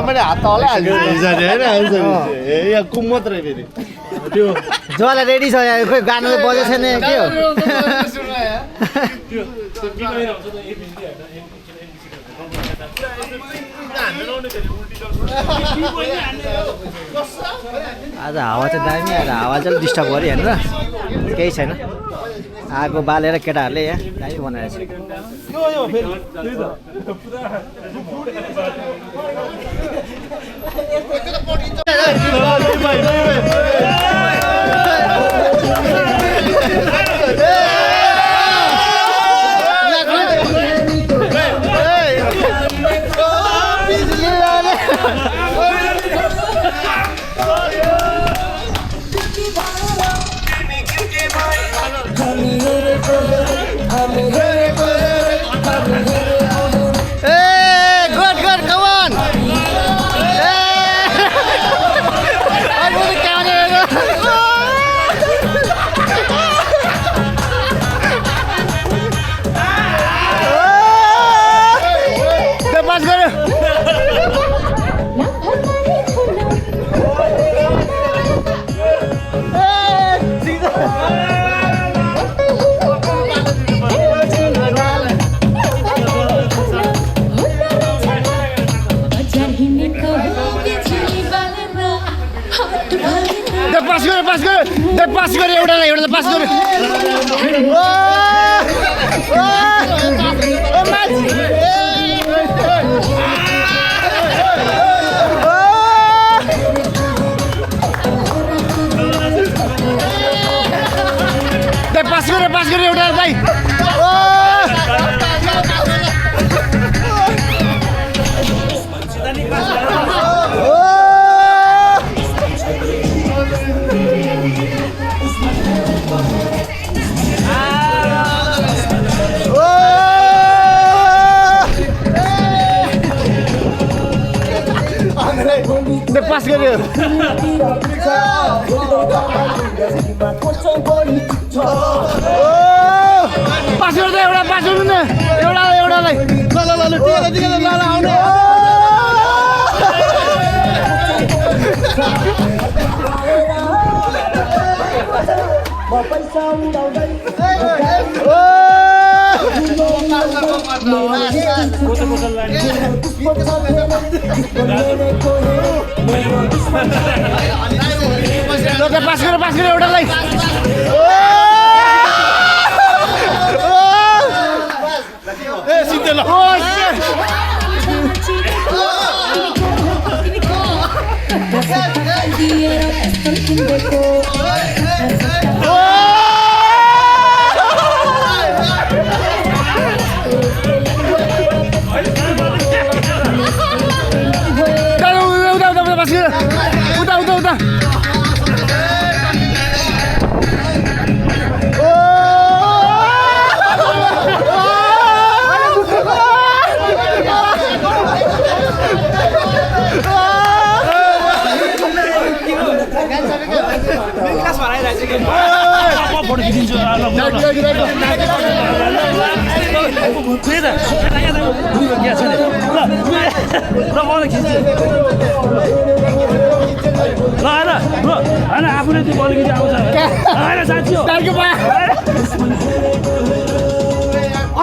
मैले हात तलै हाल्छु यहाँ कुम मात्रै फेरि त्यो जसलाई रेडी छ यहाँ खोइ गाना त बजेको छैन के हो आज हावा चाहिँ दामी आएर हावा चाहिँ डिस्टर्ब गऱ्यो हेरेर केही छैन आगो बालेर केटाहरूले यहाँ दामी बनाएर छ पास गरे एउटालाई पास गरे पास गरे एउटालाई पास गर्यो पास गर्दै एउटा पास गर्नु न एउटालाई ल आउने पास गरे एउटालाई उता आफूले त्यो बलगिरी आउँछ साँच्ची हो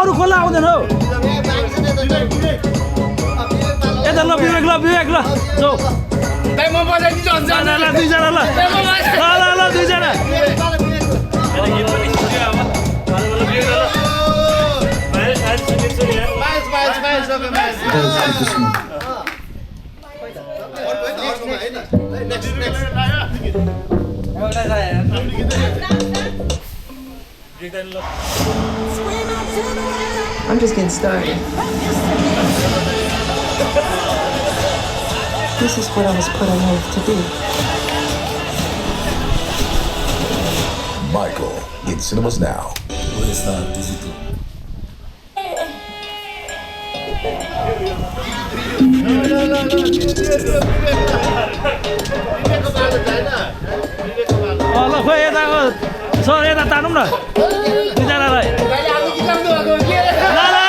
अरू खोला आउँदैन हौ यता ल विवेक ल जाऊ दुईजना ल दुईजना I'm just getting started. This is what I was put on earth to do. Michael in cinemas now. Digital. ल खोइ यताको सर यता तानौँ न दुईजनालाई ल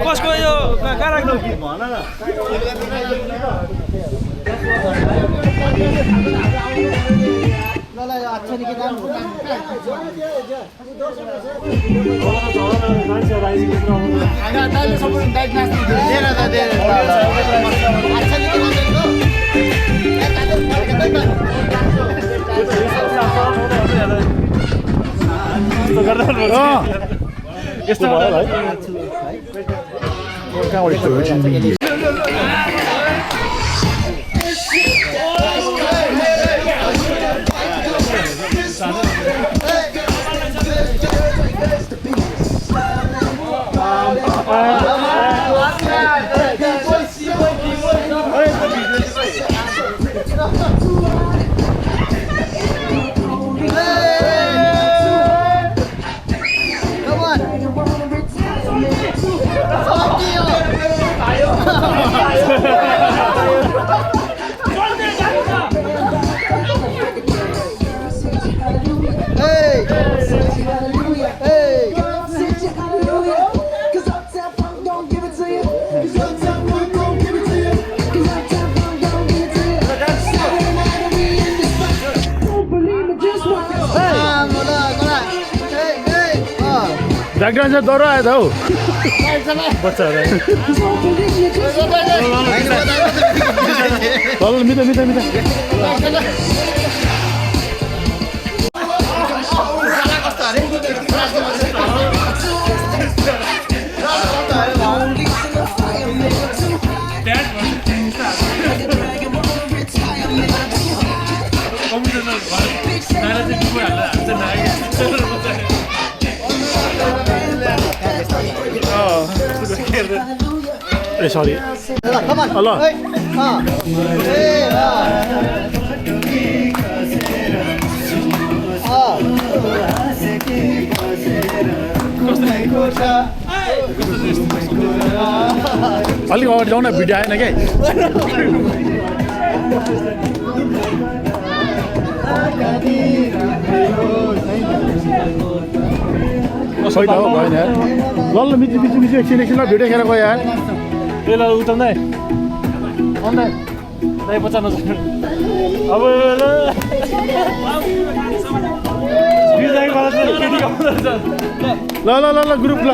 कसको यो कहाँ राख्नु भन न यस्तो भयो है डाक्टर चाहिँ डर आयो त हौ बच्चाहरू मिठो मिठो मिठो ए सरी ल अलिक अगाडि जाउँ न भिडियो आएन क्या सही त हो भएन यार ल मिची मिची मिची एकछिन एकछिन भिडियो खेर गयो यार ए ल उताउँदै आउँदै दाइ बचाउनु अब ल ल ल ल ग्रुप ल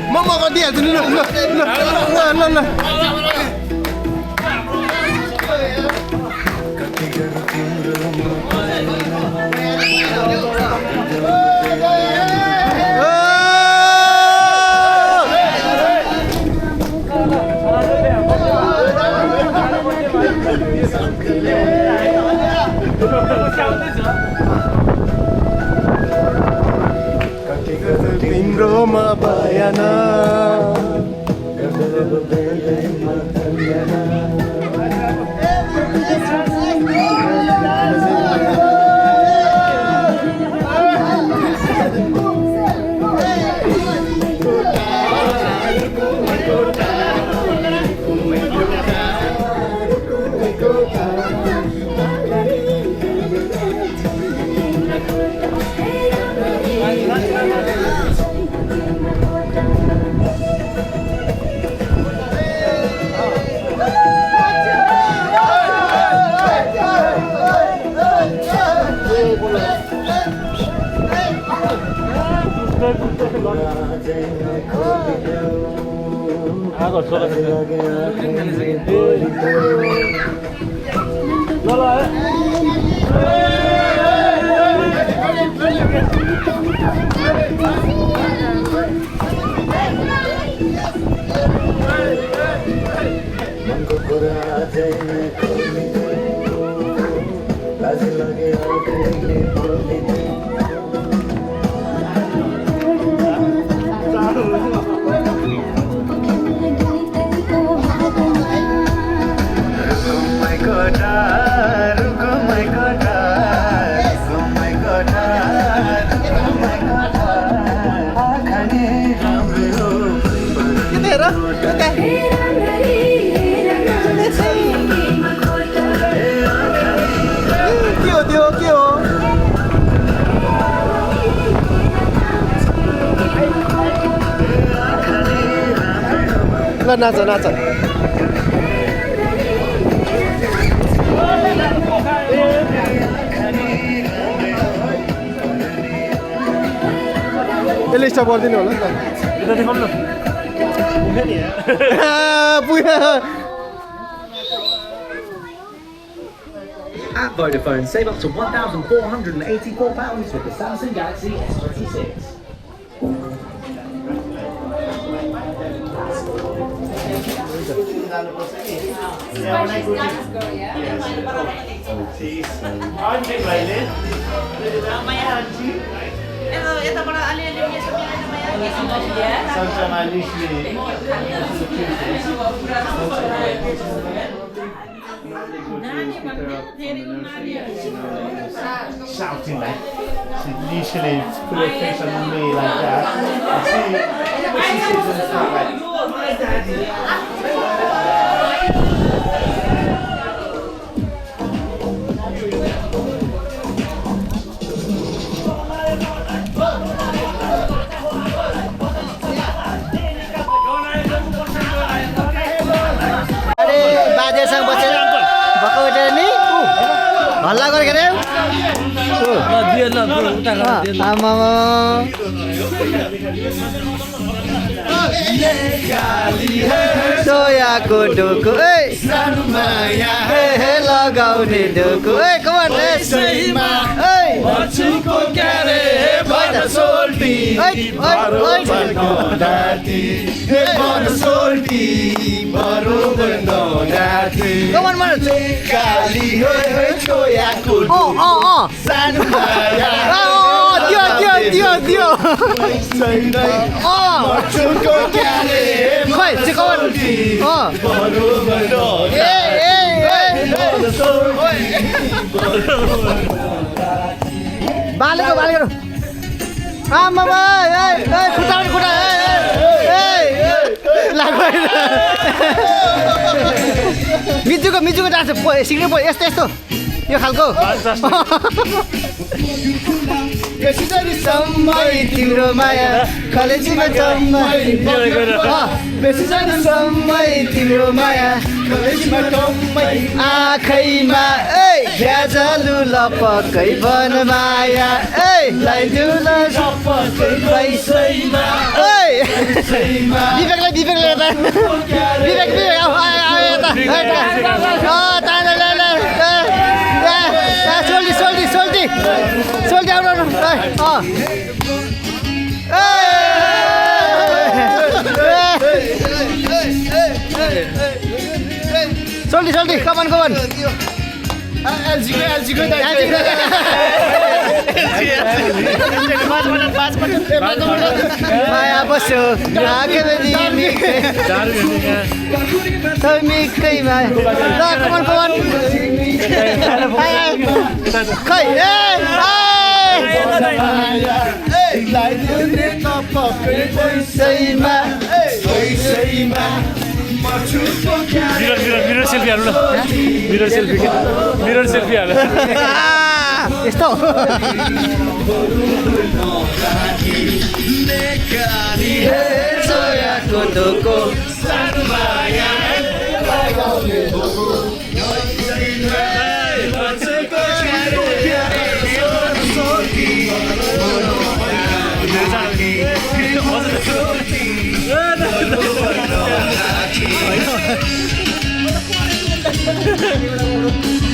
म गरिदिइहाल्छु नि ल ल ल तिम्रोमा भएन ल नाच नाच यसले स्टप गरिदिनु होला At Vodafone, save up to £1,484 with the Samsung Galaxy S26. Shouting like she usually put her face on me like that. And she sits in the front like, my daddy. बाजेसँग बसेर भक्कु उठेर नि हल्ला गरेको रे आमा सोयाको डोको लगाउने डोको कमान बालेको बालेको आमा खुट्टा खुट्टा मिजुको डान्स सिक्नै पर्यो यस्तो यस्तो यो खालको समय तिम्रो माया कलेजीमा समय तिम्रो माया कलेजीमा आँखैमा झ्याझलु लपकै बन माया लाइदुल पैसैमा दिपेकले विवेक सोल्टी आउनु सोल्टी कमान एलजीको माया बस्यो मिकैमा कमान खै मिरर सेल्फी हाल्नु ल मिरर सेल्फी हाल्नु यस्तो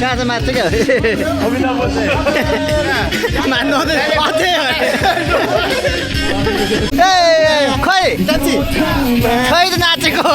कहाँ चाहिँ मात्छ क्या मान्नु खै खै त नाचेको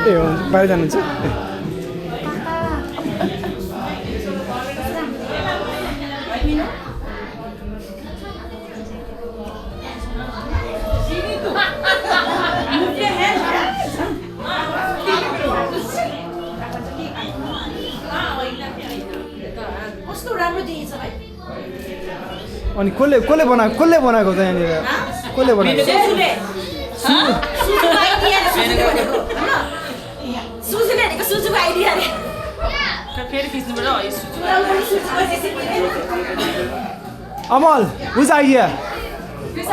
ए बाहिर जानुहुन्छ कस्तो राम्रो दिएछ भाइ अनि कसले बनाएको त यहाँनिर कसले बनाएको सुजुको आइडिया रे फेरि खिच्नुपर्छ अमल हुज आइडिया के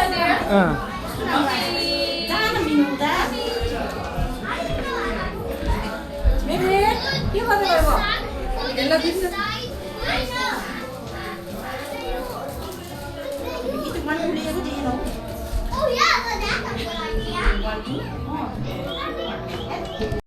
गर्नु